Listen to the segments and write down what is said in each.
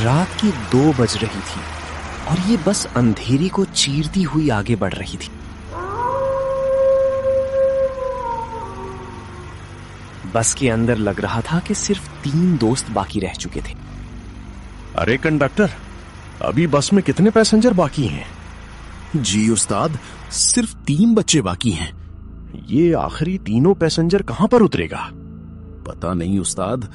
रात की 2 बज रही थी और ये बस अंधेरी को चीरती हुई आगे बढ़ रही थी। बस के अंदर लग रहा था कि सिर्फ 3 दोस्त बाकी रह चुके थे। अरे कंडक्टर, अभी बस में कितने पैसेंजर बाकी हैं? जी उस्ताद, सिर्फ 3 बच्चे बाकी हैं। ये आखिरी तीनों पैसेंजर कहां पर उतरेगा? पता नहीं उस्ताद,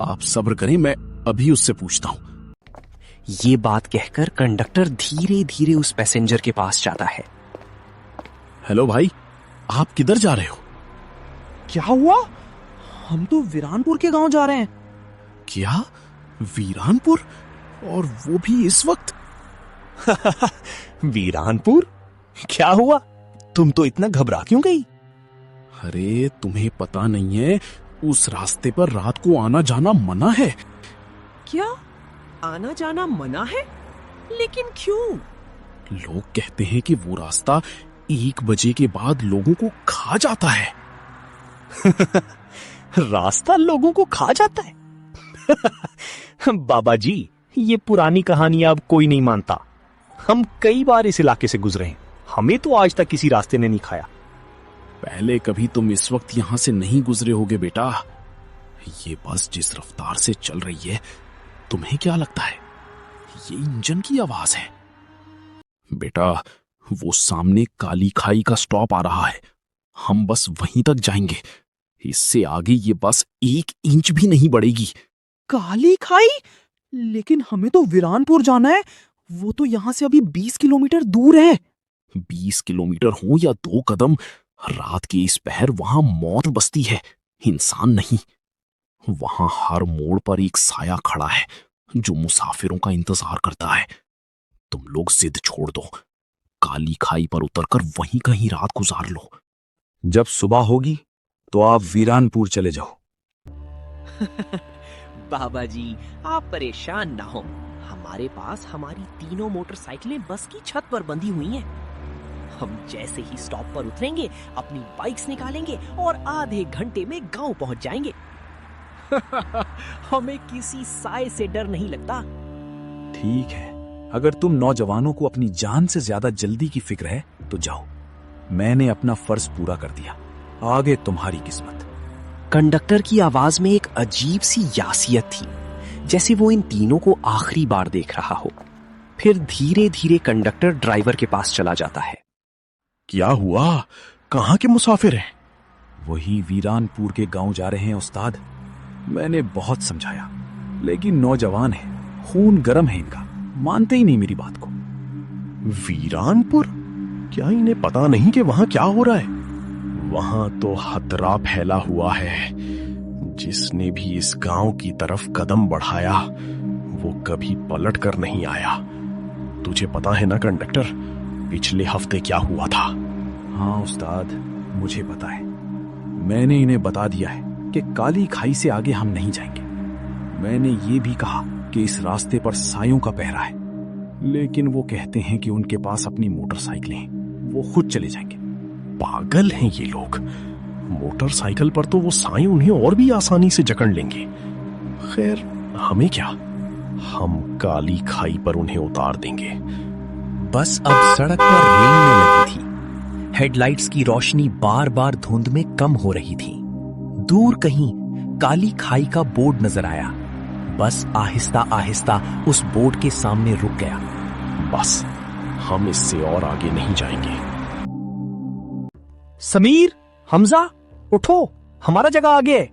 आप सब्र करें, मैं अभी उससे पूछता हूं। ये बात कहकर कंडक्टर धीरे धीरे उस पैसेंजर के पास जाता है। हेलो भाई, आप किधर जा रहे हो? क्या हुआ? हम तो वीरानपुर के गांव जा रहे हैं। क्या? वीरानपुर? और वो भी इस वक्त? वीरानपुर? क्या हुआ? तुम तो इतना घबरा क्यों गई? अरे तुम्हें पता नहीं है, उस रास्ते पर रात को आना जाना मना है। क्या? आना जाना मना है? लेकिन क्यों? लोग कहते हैं कि वो रास्ता 1 बजे के बाद लोगों को खा जाता है। रास्ता लोगों को खा जाता है? बाबा जी, ये पुरानी कहानी अब कोई नहीं मानता। हम कई बार इस इलाके से गुजरे हैं, हमें तो आज तक किसी रास्ते ने नहीं खाया। पहले कभी तुम इस वक्त यहां से नहीं गुजरे होगे बेटा। ये बस जिस रफ्तार से चल रही है, तुम्हें क्या लगता है ये इंजन की आवाज है? बेटा, वो सामने काली खाई का स्टॉप आ रहा है, हम बस वहीं तक जाएंगे। इससे आगे ये बस 1 इंच भी नहीं बढ़ेगी। काली खाई? लेकिन हमें तो वीरानपुर जाना है, वो तो यहां से अभी 20 किलोमीटर दूर है। 20 किलोमीटर हो या 2 कदम, रात के इस पहर वहां मौत बसती है, इंसान नहीं। वहां हर मोड़ पर एक साया खड़ा है जो मुसाफिरों का इंतजार करता है। तुम लोग जिद छोड़ दो, काली खाई पर उतरकर वहीं कहीं रात गुजार लो। जब सुबह होगी तो आप वीरानपुर चले जाओ। बाबा जी, आप परेशान ना हो, हमारे पास हमारी तीनों मोटरसाइकिलें बस की छत पर बंधी हुई हैं। हम जैसे ही स्टॉप पर उतरेंगे, अपनी बाइक्स निकालेंगे और आधे घंटे में गांव पहुंच जाएंगे। हमें किसी साए से डर नहीं लगता। ठीक है, अगर तुम नौजवानों को अपनी जान से ज्यादा जल्दी की फिक्र है तो जाओ। मैंने अपना फर्ज पूरा कर दिया, आगे तुम्हारी किस्मत। कंडक्टर की आवाज में एक अजीब सी यासियत थी, जैसे वो इन तीनों को आखिरी बार देख रहा हो। फिर धीरे धीरे कंडक्टर ड्राइवर के पास चला जाता है। क्या हुआ? कहां के मुसाफिर हैं? वही वीरानपुर के गांव जा रहे हैं उस्ताद। मैंने बहुत समझाया, लेकिन नौजवान है, खून गर्म है इनका, मानते ही नहीं मेरी बात को। वीरानपुर? क्या इन्हें पता नहीं कि वहां क्या हो रहा है? वहां तो खतरा फैला हुआ है। जिसने भी इस गांव की तरफ कदम बढ़ाया वो कभी पलट कर नहीं आया। तुझे पता है ना कंडक्टर, पिछले हफ्ते क्या हुआ था? हाँ उस्ताद, मुझे पता है। मैंने इन्हें बता दिया है कि काली खाई से आगे हम नहीं जाएंगे। मैंने ये भी कहा कि इस रास्ते पर सायों का पहरा है, लेकिन वो कहते हैं कि उनके पास अपनी मोटरसाइकिलें हैं, वो खुद चले जाएंगे। पागल हैं ये लोग। मोटरसाइकिल पर तो वो साए उन्हें और भी आसानी से जकड़ लेंगे। खैर, हमें क्या, हम काली खाई पर उन्हें उतार देंगे। बस अब सड़क पर रेंगने लगी थी। हेडलाइट्स की रोशनी बार बार धुंध में कम हो रही थी। दूर कहीं काली खाई का बोर्ड नजर आया। बस आहिस्ता आहिस्ता उस बोर्ड के सामने रुक गया। बस, हम इससे और आगे नहीं जाएंगे। समीर, हमजा, उठो, हमारा जगह आगे है।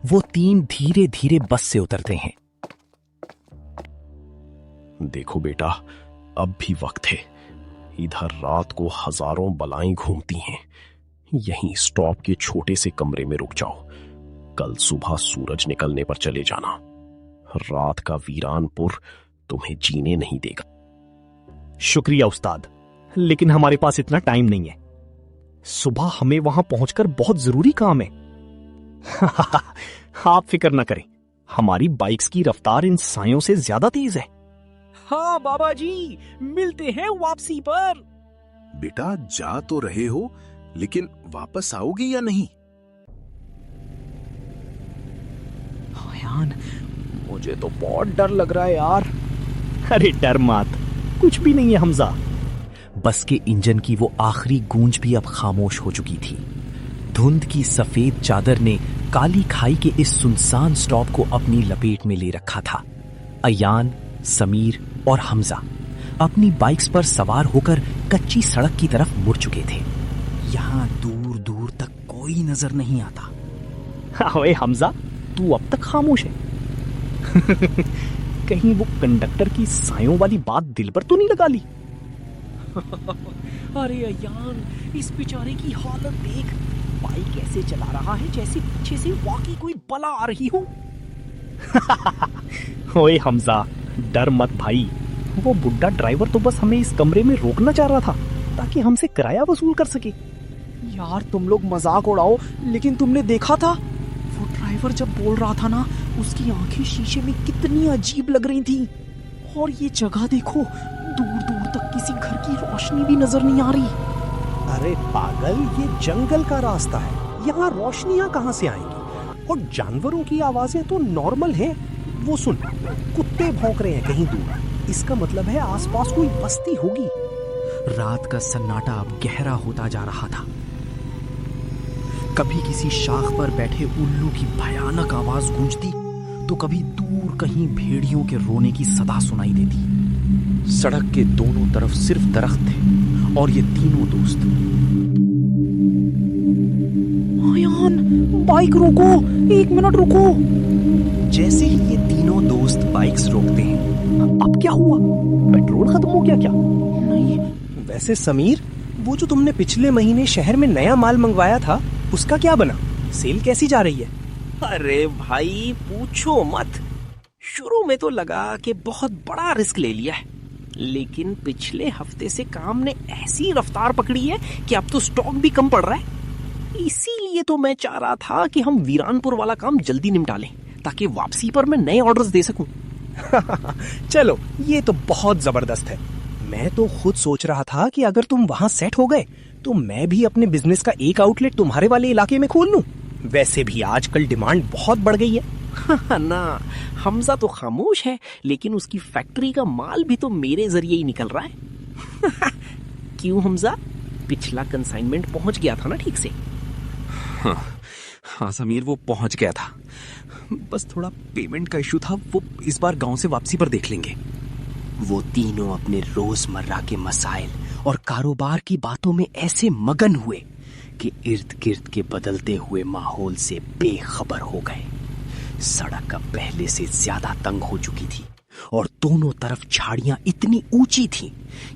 वो 3 धीरे धीरे बस से उतरते हैं। देखो बेटा, अब भी वक्त है। इधर रात को हजारों बलाएं घूमती हैं। यहीं स्टॉप के छोटे से कमरे में रुक जाओ। कल सुबह सूरज निकलने पर चले जाना। रात का वीरानपुर तुम्हें जीने नहीं देगा। शुक्रिया उस्ताद, लेकिन हमारे पास इतना टाइम नहीं है। सुबह हमें वहां पहुंचकर बहुत जरूरी काम है। आप फिक्र ना करें, हमारी बाइक्स की रफ्तार इन सायों से ज्यादा तेज है। हाँ बाबा जी, मिलते हैं वापसी पर। बेटा, जा तो रहे हो, लेकिन वापस आओगे या नहीं? यान, मुझे तो बहुत डर लग रहा है यार। अरे डर मत, कुछ भी नहीं है हमजा। बस के इंजन की वो आखिरी गूंज भी अब खामोश हो चुकी थी। धुंध की सफेद चादर ने काली खाई के इस सुनसान स्टॉप को अपनी लपेट में ले रखा था। अयान, समीर और हमजा अपनी बाइक्स पर सवार होकर कच्ची सड़क की तरफ मुड़ चुके थे। यहाँ दूर दूर तक कोई नजर नहीं आता। ओए हमजा, तू अब तक खामोश है। कहीं वो कंडक्टर की सायों वाली बात दिल पर तो नहीं लगा ली? अरे अयान, इस बेचारे की हालत देख। बाइक ऐसे चला रहा है जैसे पीछे से वाकई कोई बला आ रही हो। ओए हमजा, डर मत भाई। वो बुड्ढा ड्राइवर तो बस हमें इस कमरे में रोकना चाह रहा था ताकि हमसे किराया वसूल कर सके। यार तुम लोग मजाक उड़ाओ, लेकिन तुमने देखा था वो ड्राइवर जब बोल रहा था ना, उसकी आंखें शीशे में कितनी अजीब लग रही थी। और ये जगह देखो, दूर दूर तक किसी घर की रोशनी भी नजर नहीं आ रही। अरे पागल, ये जंगल का रास्ता है, यहाँ रोशनियां कहाँ से आएंगी? और जानवरों की आवाजें तो नॉर्मल हैं। वो सुन, कुत्ते भौंक रहे हैं कहीं दूर। इसका मतलब है आसपास कोई बस्ती होगी। रात का सन्नाटा अब गहरा होता जा रहा था। कभी किसी शाख पर बैठे उल्लू की भयानक आवाज गूंजती, तो कभी दूर कहीं भेड़ियों के रोने की सदा सुनाई देती। सड़क के दोनों तरफ सिर्फ दरख्त थे और ये तीनों दोस्त। अयान, बाइक रोको, 1 मिनट रुको। जैसे ही ये तीनों दोस्त बाइक्स रोकते हैं, अब क्या हुआ? पेट्रोल खत्म हो गया क्या? नहीं। वैसे समीर, वो जो तुमने पिछले महीने शहर में नया माल मंगवाया था, उसका क्या बना? सेल कैसी जा रही है? अरे भाई पूछो मत। शुरू में तो लगा कि बहुत बड़ा रिस्क ले लिया है, लेकिन पिछले हफ्ते से काम ने ऐसी रफ्तार पकड़ी है कि अब तो स्टॉक भी कम पड़ रहा है। इसीलिए तो मैं चाह रहा था कि हम वीरानपुर वाला काम जल्दी निपटा लें, ताकि वापसी पर मैं नए ऑर्डर्स दे सकूं। चलो, ये तो बहुत जबरदस्त है। मैं तो खुद सोच रहा था कि अगर तुम वहां सेट हो गए तो मैं भी अपने बिजनेस का एक आउटलेट तुम्हारे वाले इलाके में खोल लूं। वैसे भी आजकल डिमांड बहुत बढ़ गई है। ना, हमजा तो खामोश है, लेकिन उसकी फैक्ट्री का माल भी तो मेरे जरिए ही निकल रहा है। क्यों हमजा, पिछला कंसाइनमेंट पहुंच गया था ना ठीक से? हाँ समीर, वो पहुंच गया था। बस थोड़ा पेमेंट का इशू था, वो इस बार गांव से वापसी पर देख लेंगे। वो तीनों अपने रोजमर्रा के मसाइल और कारोबार की बातों में ऐसे मगन हुए कि इर्द गिर्द के बदलते हुए माहौल से बेखबर हो गए। सड़क अब पहले से ज्यादा तंग हो चुकी थी और दोनों तरफ झाड़ियां इतनी ऊंची थीं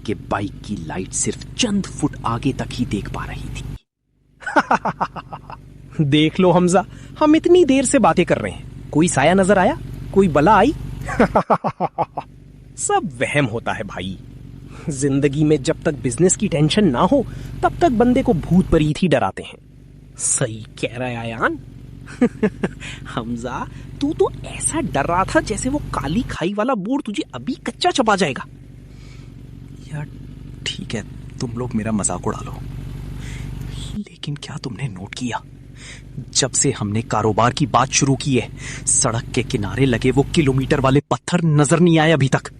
कि बाइक की लाइट सिर्फ चंद फुट आगे तक ही देख पा रही थी। देख लो हमजा, हम इतनी देर से बातें कर रहे हैं, कोई साया नजर आया? कोई बला आई? सब वहम होता है भाई। जिंदगी में जब तक बिजनेस की टेंशन ना हो, तब तक बंदे को भूत प्रेत ही डराते हैं। सही कह रहा है आयान। हमजा, तू तो ऐसा डर रहा था जैसे वो काली खाई वाला बोर्ड तुझे अभी कच्चा चबा जाएगा। यार ठीक है, तुम लोग मेरा मजाक उड़ा लो, लेकिन क्या तुमने नोट किया, जब से हमने कारोबार की बात शुरू की है, सड़क के किनारे लगे वो किलोमीटर वाले पत्थर नजर नहीं आए अभी तक।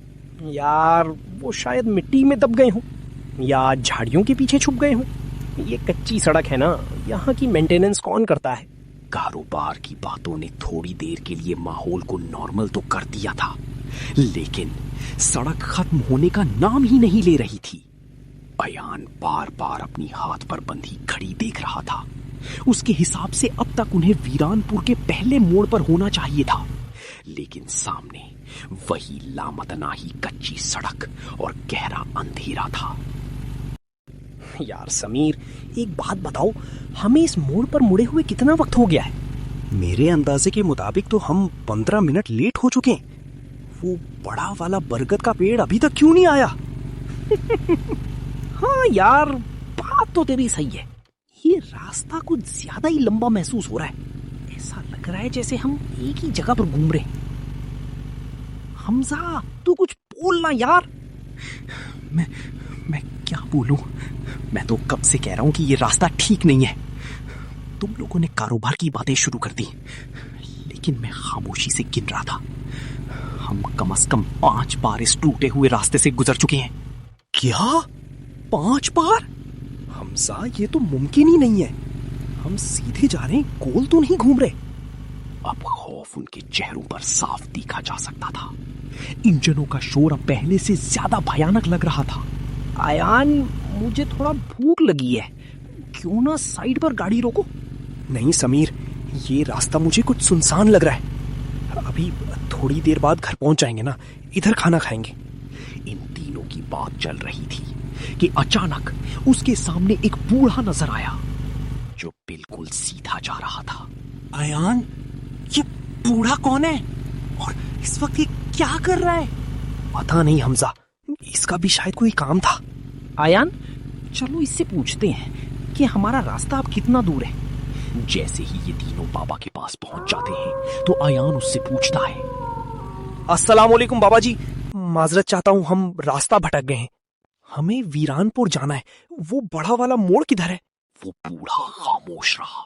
यार वो शायद मिट्टी में दब गए हों या झाड़ियों के पीछे छुप गए हों। ये कच्ची सड़क है ना, यहाँ की मेंटेनेंस कौन करता है? कारोबार की बातों ने थोड़ी देर के लिए माहौल को नॉर्मल तो कर दिया था, लेकिन सड़क खत्म होने का नाम ही नहीं ले रही थी। अयान बार बार अपनी हाथ पर बंधी घड़ी देख रहा था। उसके हिसाब से अब तक उन्हें वीरानपुर के पहले मोड़ पर होना चाहिए था, लेकिन सामने वही लामतनाही कच्ची सड़क और गहरा अंधेरा था। यार समीर, एक बात बताओ, हमें इस मोड़ पर मुड़े हुए कितना वक्त हो गया है? मेरे अंदाजे के मुताबिक तो हम 15 मिनट लेट हो चुके हैं। वो बड़ा वाला बरगद का पेड़ अभी तक क्यों नहीं आया? हाँ यार, बात तो तेरी सही है। ये रास्ता कुछ ज्यादा ही लंबा महसूस हो रहा है। ऐसा लग रहा है जैसे हम एक ही जगह पर घूम रहे हैं। हमजा, तू कुछ बोलना यार। मैं क्या बोलूं? मैं तो कब से कह रहा हूं कि ये रास्ता ठीक नहीं है। तुम लोगों ने कारोबार की बातें शुरू कर दी, लेकिन मैं खामोशी से गिन रहा था। हम कम से कम 5 बार इस टूटे हुए रास्ते से गुजर चुके हैं। क्या 5 बार? हमजा, ये तो मुमकिन ही नहीं है। हम सीधे जा रहे हैं, गोल तो नहीं घूम रहे। अब खौफ उनके चेहरों पर साफ देखा जा सकता था। इंजनों का शोर अब पहले से ज्यादा भयानक लग रहा था। आयान, मुझे थोड़ा भूख लगी है, क्यों ना साइड पर गाड़ी रोको? नहीं समीर, ये रास्ता मुझे कुछ सुनसान लग रहा है। अभी थोड़ी देर बाद घर पहुंच जाएंगे ना, इधर खाना खाएंगे। इन तीनों की बात चल रही थी कि अचानक उसके सामने एक बूढ़ा नजर आया जो बिल्कुल सीधा जा रहा था। आयान, ये बूढ़ा कौन है और इस वक्त ये क्या कर रहा है? पता नहीं हमजा, इसका भी शायद कोई काम था। आयान, चलो इससे पूछते हैं कि हमारा रास्ता अब कितना दूर है। जैसे ही ये तीनों बाबा के पास पहुंच जाते हैं तो आयान उससे पूछता है, अस्सलाम वालेकुम बाबा जी, माजरत चाहता हूँ, हम रास्ता भटक गए हैं। हमें वीरानपुर जाना है। वो बड़ा वाला मोड़ किधर है? वो बूढ़ा खामोश रहा।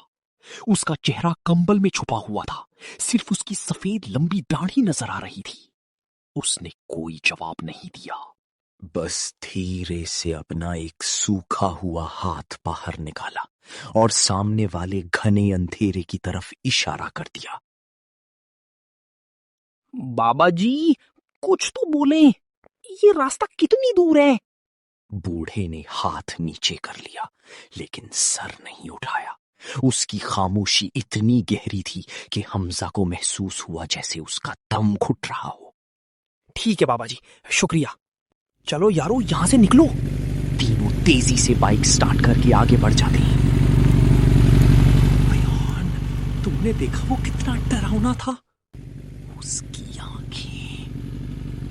उसका चेहरा कंबल में छुपा हुआ था, सिर्फ उसकी सफेद लंबी दाढ़ी नजर आ रही थी। उसने कोई जवाब नहीं दिया, बस धीरे से अपना एक सूखा हुआ हाथ बाहर निकाला और सामने वाले घने अंधेरे की तरफ इशारा कर दिया। बाबा जी, कुछ तो बोले, ये रास्ता कितनी दूर है? बूढ़े ने हाथ नीचे कर लिया लेकिन सर नहीं उठाया। उसकी खामोशी इतनी गहरी थी कि हमजा को महसूस हुआ जैसे उसका दम घुट रहा हो। ठीक है बाबा जी, शुक्रिया। चलो यारो, यहां से निकलो। तीनों तेजी से बाइक स्टार्ट करके आगे बढ़ जाते हैं। अयान, तुमने देखा वो कितना डरावना था? उसकी आंखें,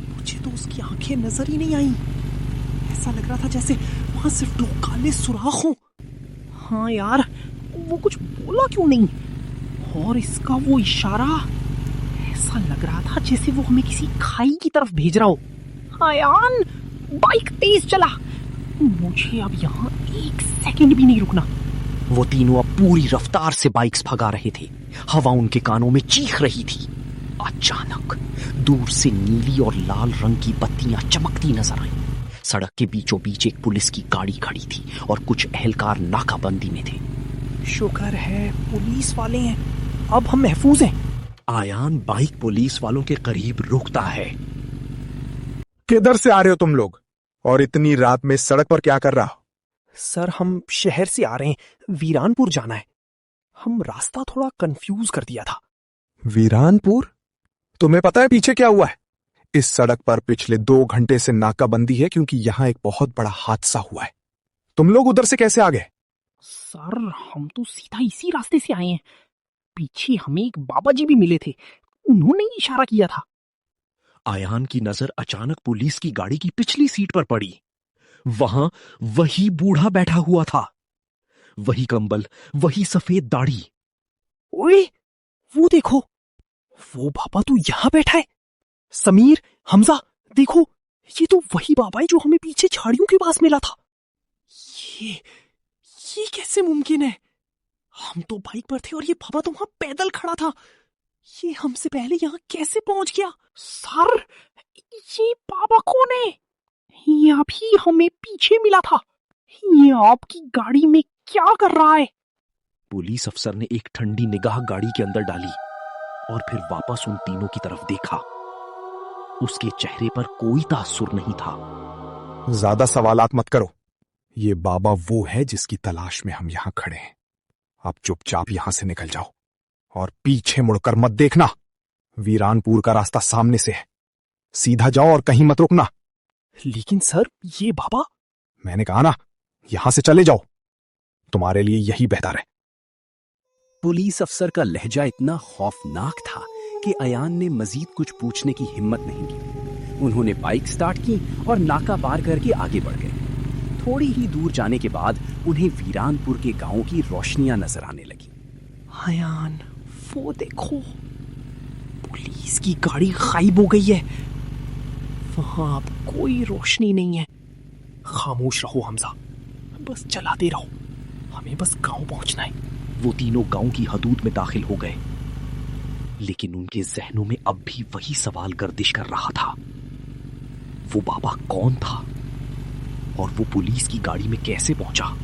मुझे तो उसकी आंखें नजर ही नहीं आई। ऐसा लग रहा था जैसे वहां सिर्फ 2 काले सुराख हों। हाँ यार, वो कुछ बोला क्यों नहीं? और इसका वो इशारा, ऐसा लग रहा था जैसे वो हमें किसी खाई की तरफ भेज रहा हो। आयान, बाइक तेज चला, मुझे अब यहाँ 1 सेकंड भी नहीं रुकना। वो तीनों अब पूरी रफ्तार से बाइक्स भगा रहे थे। हवा उनके कानों में चीख रही थी। अचानक दूर से नीली और लाल रंग की बत्तियां चमकती नजर आईं। सड़क के बीचों बीच एक पुलिस की गाड़ी खड़ी थी और कुछ एहलकार नाकाबंदी में थे। शुक्र है पुलिस वाले हैं, अब हम महफूज हैं। आयान बाइक पुलिस वालों के करीब रुकता है। किधर से आ रहे हो तुम लोग, और इतनी रात में सड़क पर क्या कर रहा हो? सर, हम शहर से आ रहे हैं, वीरानपुर जाना है। हम रास्ता थोड़ा कंफ्यूज कर दिया था। वीरानपुर? तुम्हें पता है पीछे क्या हुआ है? इस सड़क पर पिछले 2 घंटे से नाकाबंदी है क्योंकि यहाँ एक बहुत बड़ा हादसा हुआ है। तुम लोग उधर से कैसे आ गए? सर, हम तो सीधा इसी रास्ते से आए हैं। पीछे हमें एक बाबा जी भी मिले थे, उन्होंने इशारा किया था। आयान की नजर अचानक पुलिस की गाड़ी की पिछली सीट पर पड़ी। वहां वही बूढ़ा बैठा हुआ था, वही कंबल, वही सफेद दाढ़ी। ओए, वो देखो, वो बाबा तो यहां बैठा है। समीर, हमजा, देखो, ये तो वही बाबा है जो हमें पीछे झाड़ियों के पास मिला था। ये कैसे मुमकिन है? हम तो बाइक पर थे और ये बाबा तो वहां पैदल खड़ा था। ये हमसे पहले यहाँ कैसे पहुंच गया? सर, ये बाबा कौन है? ये अभी हमें पीछे मिला था। ये आपकी गाड़ी में क्या कर रहा है? पुलिस अफसर ने एक ठंडी निगाह गाड़ी के अंदर डाली और फिर वापस उन तीनों की तरफ देखा। उसके चेहरे पर कोई तासुर नहीं था। ज्यादा सवालात मत करो। ये बाबा वो है जिसकी तलाश में हम यहां खड़े हैं। आप चुपचाप यहां से निकल जाओ और पीछे मुड़कर मत देखना। वीरानपुर का रास्ता सामने से है, सीधा जाओ और कहीं मत रुकना। लेकिन सर, ये बाबा, मैंने कहा ना, यहां से चले जाओ, तुम्हारे लिए यही बेहतर है। पुलिस अफसर का लहजा इतना खौफनाक था कि अयान ने मजीद कुछ पूछने की हिम्मत नहीं की। उन्होंने बाइक स्टार्ट की और नाका पार करके आगे बढ़ गए। थोड़ी ही दूर जाने के बाद उन्हें वीरानपुर के गांवों की रोशनियां नजर आने लगी। आयान, वो देखो, पुलिस की गाड़ी गायब हो गई है। वहां अब कोई रोशनी नहीं है। खामोश रहो हमजा, बस चलाते रहो, हमें बस गांव पहुंचना है। वो तीनों गांव की हदूद में दाखिल हो गए। लेकिन उनके जहनों में अब भी वही सवाल गर्दिश कर रहा था, वो बाबा कौन था और वो पुलिस की गाड़ी में कैसे पहुंचा।